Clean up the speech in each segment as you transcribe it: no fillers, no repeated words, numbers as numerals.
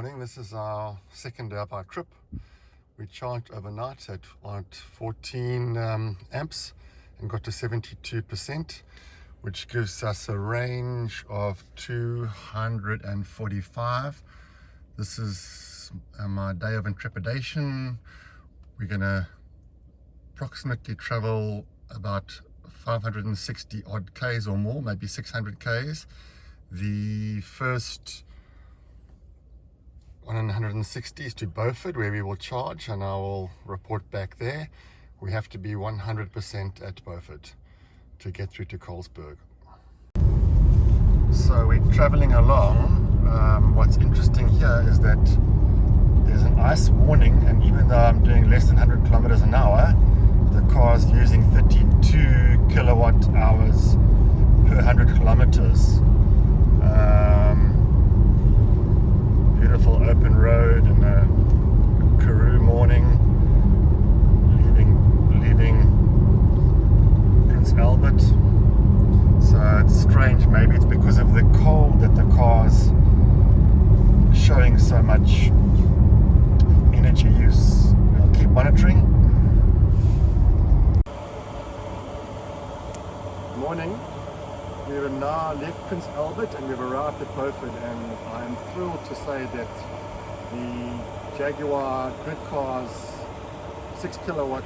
morning. This is our second day of our trip. We charged overnight at 14 amps and got to 72%, which gives us a range of 245. This is my day of intrepidation. We're gonna approximately travel about 560 odd Ks or more, maybe 600 Ks. The first 160 is to Beaufort, where we will charge, and I will report back there. We have to be 100% at Beaufort to get through to Colesberg. So we're traveling along. What's interesting here is that there's an ice warning, and even though I'm doing less than 100 kilometers an hour, the car's using 32 kilowatt hours per 100 kilometers. Beautiful open road and a Karoo morning, leaving Prince Albert. So it's strange, maybe it's because of the cold that the car's showing so much energy use. We'll keep monitoring. Morning. We have now left Prince Albert and we've arrived at Beaufort, and I'm thrilled to say that the Jaguar grid car's 60 kilowatt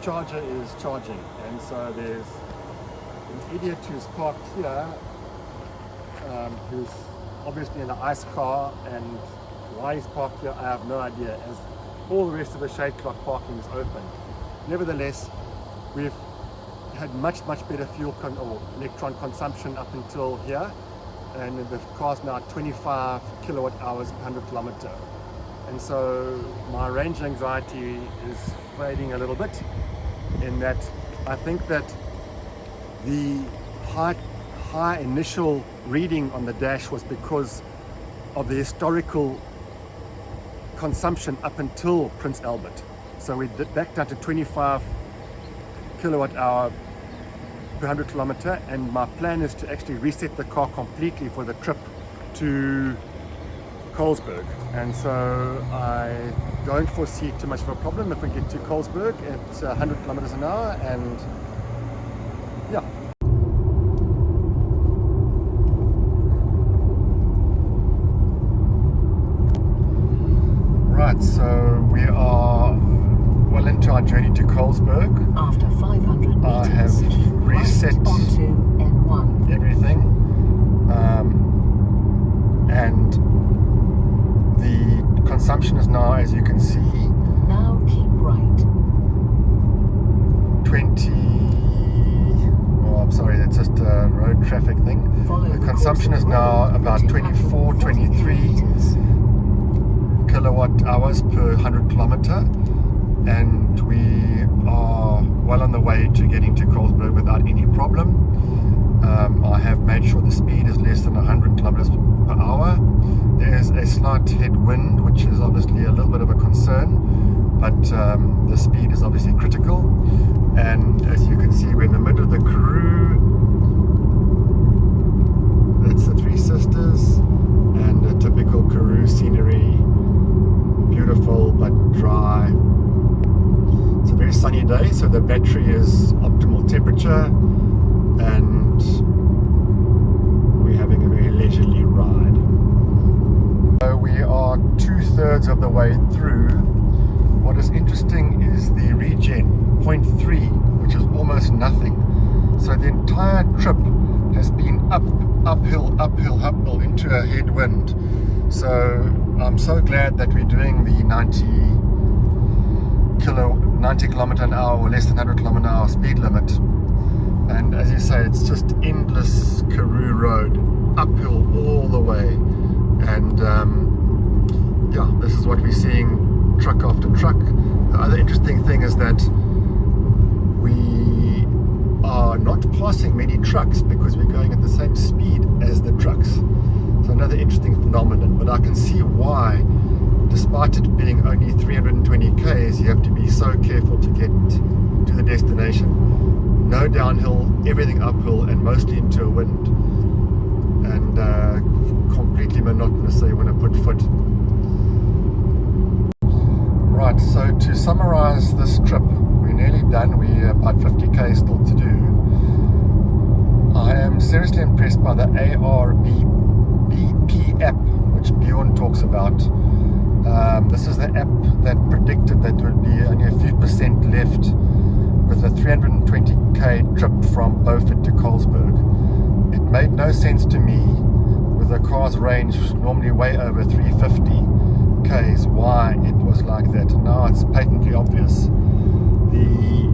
charger is charging. And so there's an idiot who's parked here, who's obviously in an ice car, and why he's parked here I have no idea, as all the rest of the shade clock parking is open. Nevertheless, we've had much better fuel or electron consumption up until here, and the car's now 25 kilowatt hours per 100 kilometer. And so my range anxiety is fading a little bit, in that I think that the high initial reading on the dash was because of the historical consumption up until Prince Albert. So we back down to 25 kilowatt hour per 100 kilometer, and my plan is to actually reset the car completely for the trip to Colesberg. And so I don't foresee too much of a problem if we get to Colesberg at 100 kilometers an hour. And yeah. Right, so we are well into our journey to Colesberg. After 500 meters, I have reset everything, and the consumption is now, as you can see, now keep right. 20. Oh, I'm sorry, that's just a road traffic thing. The consumption is now about 24, 23 kilowatt hours per 100 kilometer. And we are well on the way to getting to Colesberg without any problem. I have made sure the speed is less than 100 kilometers per hour. There is a slight headwind, which is obviously a little bit of a concern, but the speed is obviously critical. And as you can see, we're in the middle of the Karoo. That's the Three Sisters, and the typical Karoo scenery. Beautiful but dry. It's a very sunny day, so the battery is optimal temperature, and we're having a very leisurely ride. So we are 2/3 of the way through. What is interesting is the regen, 0.3, which is almost nothing. So the entire trip has been uphill into a headwind. So I'm so glad that we're doing the 90 kilometer an hour or less than 100 kilometer an hour speed limit. And as you say, it's just endless Karoo road, uphill all the way. And yeah, this is what we're seeing, truck after truck. The other interesting thing is that we are not passing many trucks because we're going at the same speed as the trucks. So another interesting phenomenon, but I can see why, despite it being only 320 Ks, you have to be so careful to get to the destination. No downhill, everything uphill, and mostly into a wind. And completely monotonous, so you want to put foot summarize this trip, we're nearly done. We're about 50k still to do. I am seriously impressed by the ARBP app, which Bjorn talks about. This is the app that predicted that there would be only a few percent left with a 320k trip from Beaufort to Colesberg. It made no sense to me, with the car's range normally way over 350k's, why it was like that. Now it's patently obvious. The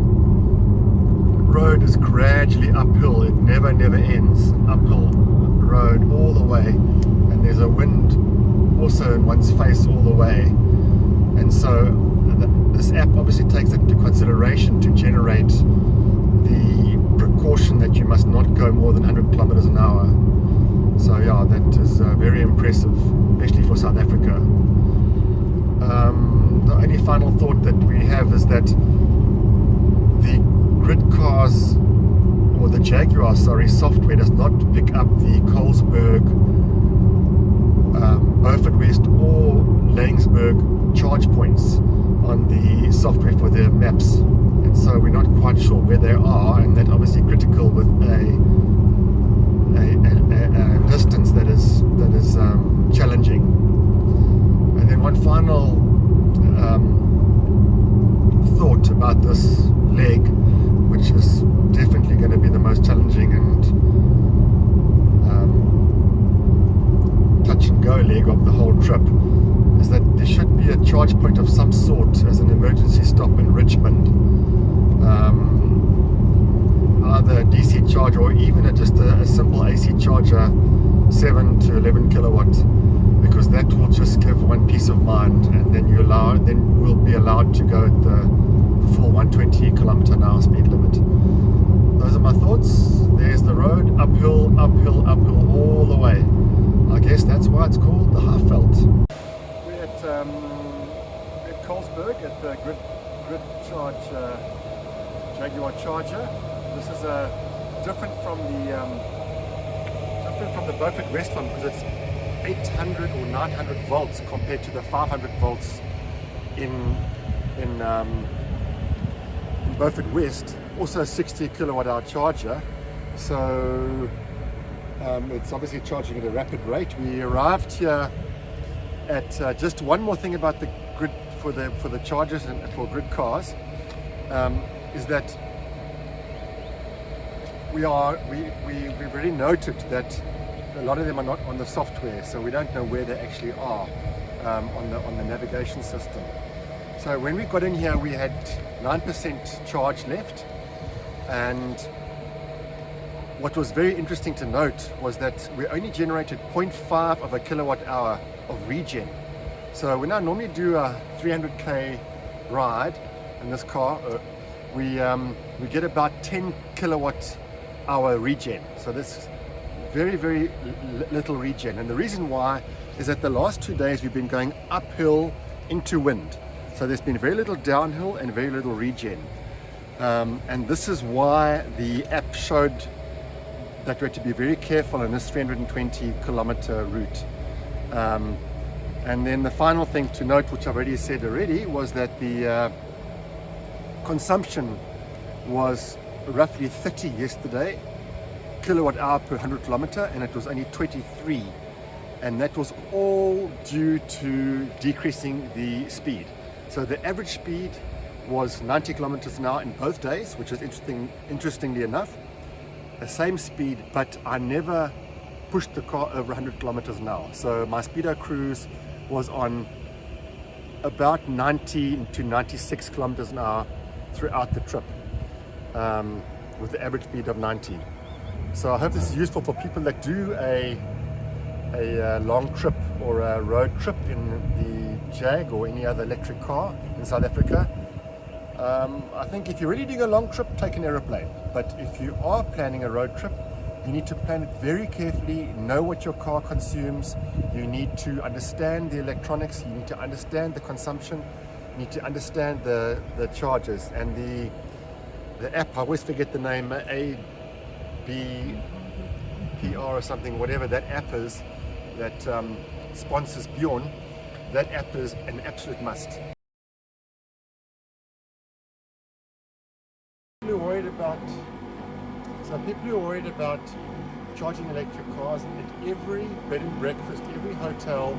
road is gradually uphill. It never ends. Uphill road all the way, and there's a wind also in one's face all the way. And so this app obviously takes that into consideration to generate the precaution that you must not go more than 100 kilometers an hour. So yeah, that is very impressive, especially for South Africa. The only final thought that we have is that the grid cars, or the Jaguar, sorry, software does not pick up the Colesberg, Beaufort West or Laingsburg charge points on the software for their maps, and so we're not quite sure where they are, and that obviously critical with a distance that is challenging. And then one final thought about this leg, which is definitely going to be the most challenging and touch and go leg of the whole trip, is that there should be a charge point of some sort as an emergency stop in Richmond, either a DC charger or even just a simple AC charger, 7 to 11 kilowatts, because that will just give one peace of mind, and then we'll be allowed to go at the full 120 kilometer an hour speed limit. Those are my thoughts. There's the road, uphill all the way. I guess that's why it's called the Highveld. We're at Colesberg at the grid charge Jaguar charger. This is different from the Beaufort West one, because it's 800 or 900 volts compared to the 500 volts in Beaufort West. Also a 60 kilowatt hour charger, so it's obviously charging at a rapid rate. We arrived here at just one more thing about the grid for the chargers and for grid cars, is that we've already noted that a lot of them are not on the software, so we don't know where they actually are on the navigation system. So when we got in here, we had 9% charge left, and what was very interesting to note was that we only generated 0.5 of a kilowatt hour of regen. So when I normally do a 300k ride in this car, we get about 10 kilowatt hour regen. So this very little regen, and the reason why is that the last 2 days we've been going uphill into wind, so there's been very little downhill and very little regen, and this is why the app showed that we had to be very careful on this 320 kilometer route. And then the final thing to note, which I've already said was that the consumption was roughly 30 yesterday kilowatt hour per 100 kilometer, and it was only 23, and that was all due to decreasing the speed. So the average speed was 90 kilometers an hour in both days, which is interestingly enough the same speed, but I never pushed the car over 100 kilometers an hour. So my speedo cruise was on about 90 to 96 kilometers an hour throughout the trip, with the average speed of 90. So I hope this is useful for people that do a long trip or a road trip in the Jag or any other electric car in South Africa. I think if you're really doing a long trip, take an aeroplane. But if you are planning a road trip, you need to plan it very carefully, know what your car consumes, you need to understand the electronics, you need to understand the consumption, you need to understand the charges, and the app, I always forget the name, ABPR or something, whatever that app is that sponsors Bjorn, that app is an absolute must. who are worried about charging electric cars, at every bed and breakfast, every hotel,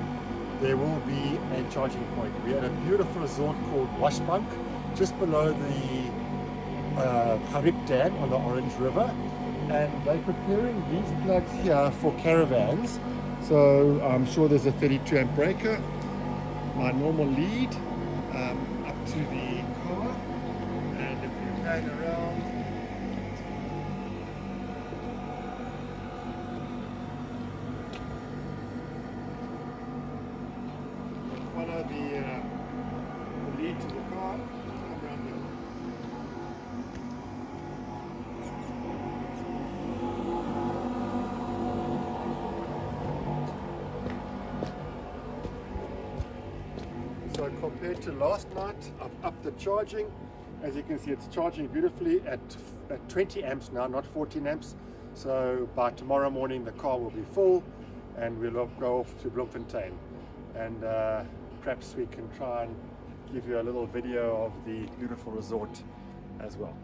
there will be a charging point. We had a beautiful resort called Waschbank, just below the Karoo Dam on the Orange River, and they're preparing these plugs here for caravans. So I'm sure there's a 32 amp breaker, my normal lead up to the car, and if you pan around, follow the lead to the car, come around here. So compared to last night, I've upped the charging. As you can see, it's charging beautifully at 20 amps now, not 14 amps. So by tomorrow morning, the car will be full and we'll go off to Bloemfontein. And perhaps we can try and give you a little video of the beautiful resort as well.